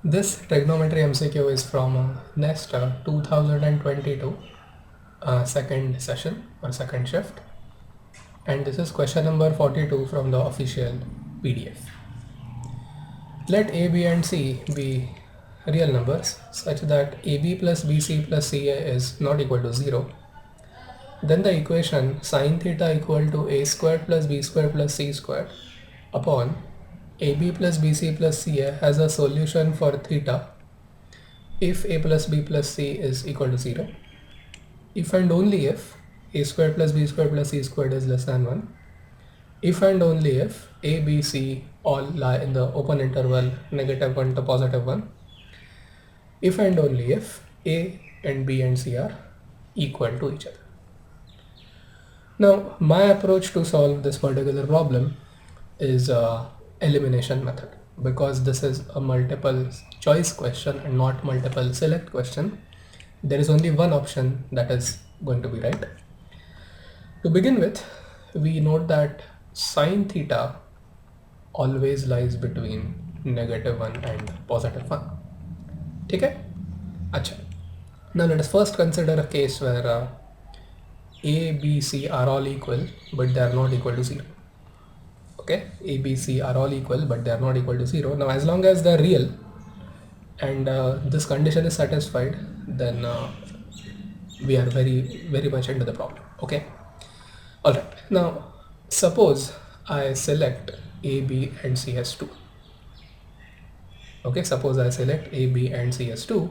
This trigonometry MCQ is from NEST 2022 second session or second shift, and this is question number 42 from the official PDF. Let A, B and C be real numbers such that AB plus BC plus CA is not equal to 0. Then the equation sin theta equal to A squared plus B squared plus C squared upon AB plus BC plus CA has a solution for theta if A plus B plus C is equal to 0, if and only if A squared plus B squared plus C squared is less than 1, if and only if A, B, C all lie in the open interval -1 to +1, if and only if A and B and C are equal to each other. Now, my approach to solve this particular problem is elimination method, because this is a multiple choice question and not multiple select question. There is only one option that is going to be right. To begin with, we note that sin theta always lies between -1 and +1. Okay? Achha. Now let us first consider a case where A, B, C are all equal but they are not equal to 0. Okay, A, B, C are all equal but they are not equal to 0. Now as long as they are real and this condition is satisfied, then we are very much into the problem. Okay, alright. Now suppose I select A, B and C as 2. Okay, suppose I select A, B and C as 2.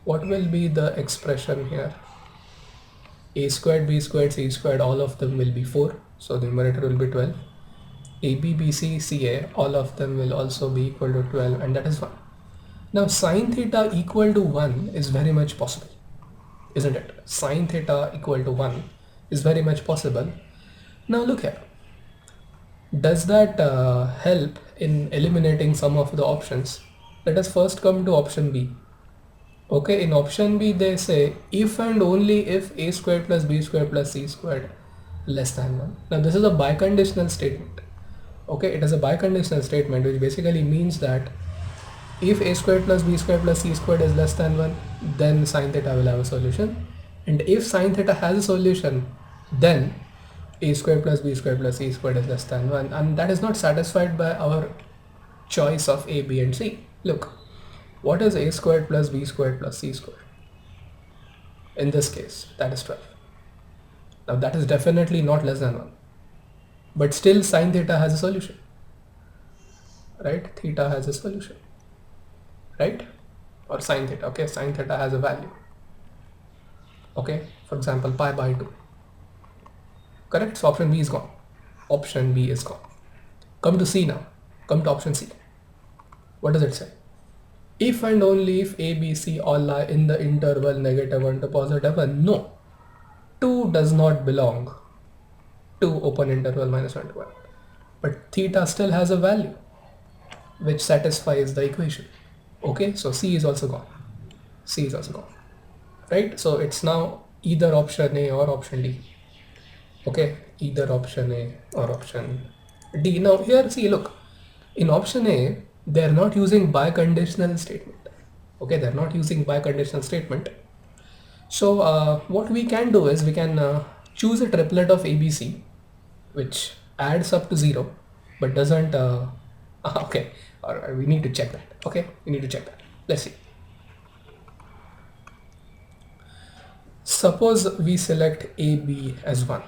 What will be the expression here? A squared, B squared, C squared, all of them will be 4. So the numerator will be 12. A, B, B, C, C, A, all of them will also be equal to 12, and that is 1. Now sin theta equal to 1 is very much possible, isn't it? Sin theta equal to 1 is very much possible. Now look here. Does that help in eliminating some of the options? Let us first come to option B. Okay, in option B they say if and only if A squared plus B squared plus C squared less than 1. Now this is a biconditional statement. Okay, it is a biconditional statement, which basically means that if A squared plus B squared plus C squared is less than 1, then sin theta will have a solution, and if sin theta has a solution, then A squared plus B squared plus C squared is less than 1, and that is not satisfied by our choice of A, B and C. Look, what is A squared plus B squared plus C squared? In this case, that is 12. Now that is definitely not less than 1. But still sin theta has a solution, right? Theta has a solution, right? Or sin theta, okay? Sin theta has a value, okay? For example, pi by 2, correct? So option B is gone. Option B is gone. Come to C now. Come to option C. What does it say? If and only if A, B, C all lie in the interval -1 to +1, no. 2 does not belong to open interval -1 to 1. But theta still has a value which satisfies the equation. Okay, so C is also gone. C is also gone. Right? So it's now either option A or option D. Okay, either option A or option D. Now here, see, look, in option A, they're not using biconditional statement. Okay, they're not using biconditional statement. So what we can do is we can choose a triplet of ABC, which adds up to 0, but doesn't, okay, or we need to check that. Okay, we need to check that. Let's see. Suppose we select AB as 1.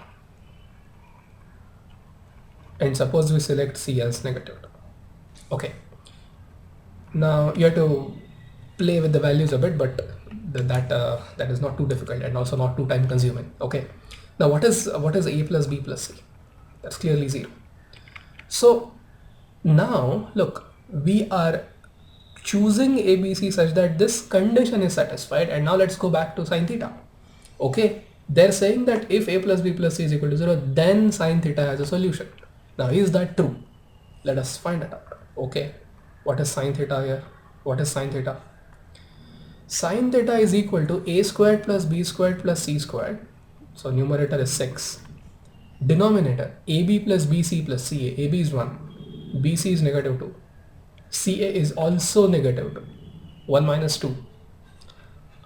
And suppose we select C as -2. Okay. Now you have to play with the values a bit, but that is not too difficult and also not too time consuming. Okay. Now what is A plus B plus C? That's clearly 0. So now look, we are choosing ABC such that this condition is satisfied, and now let's go back to sin theta. Okay, they're saying that if A plus B plus C is equal to 0, then sin theta has a solution. Now is that true? Let us find it out. Okay, what is sin theta here? What is sin theta? Sin theta is equal to A squared plus B squared plus C squared. So numerator is 6. Denominator AB plus BC plus CA. AB is 1. BC is -2. CA is also -2. 1 minus 2.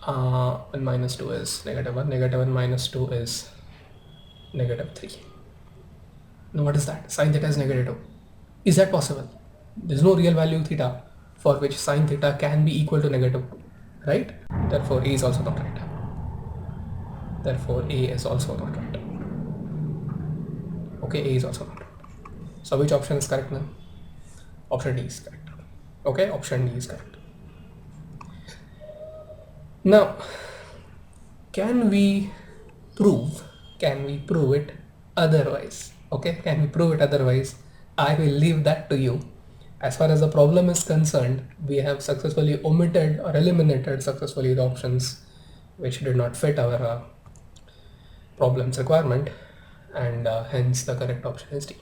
1 minus 2 is negative 1. Negative 1 minus 2 is negative 3. Now what is that? Sine theta is negative 2. Is that possible? There's no real value theta for which sine theta can be equal to negative 2, right? Therefore A is also not right. Therefore A is also not right. Okay, A is also not right. So which option is correct now? Option D is correct. Okay, option D is correct. Now, can we prove it otherwise? Okay, can we prove it otherwise? I will leave that to you. As far as the problem is concerned, we have successfully omitted or eliminated successfully the options which did not fit our problem's requirement, and hence the correct option is D.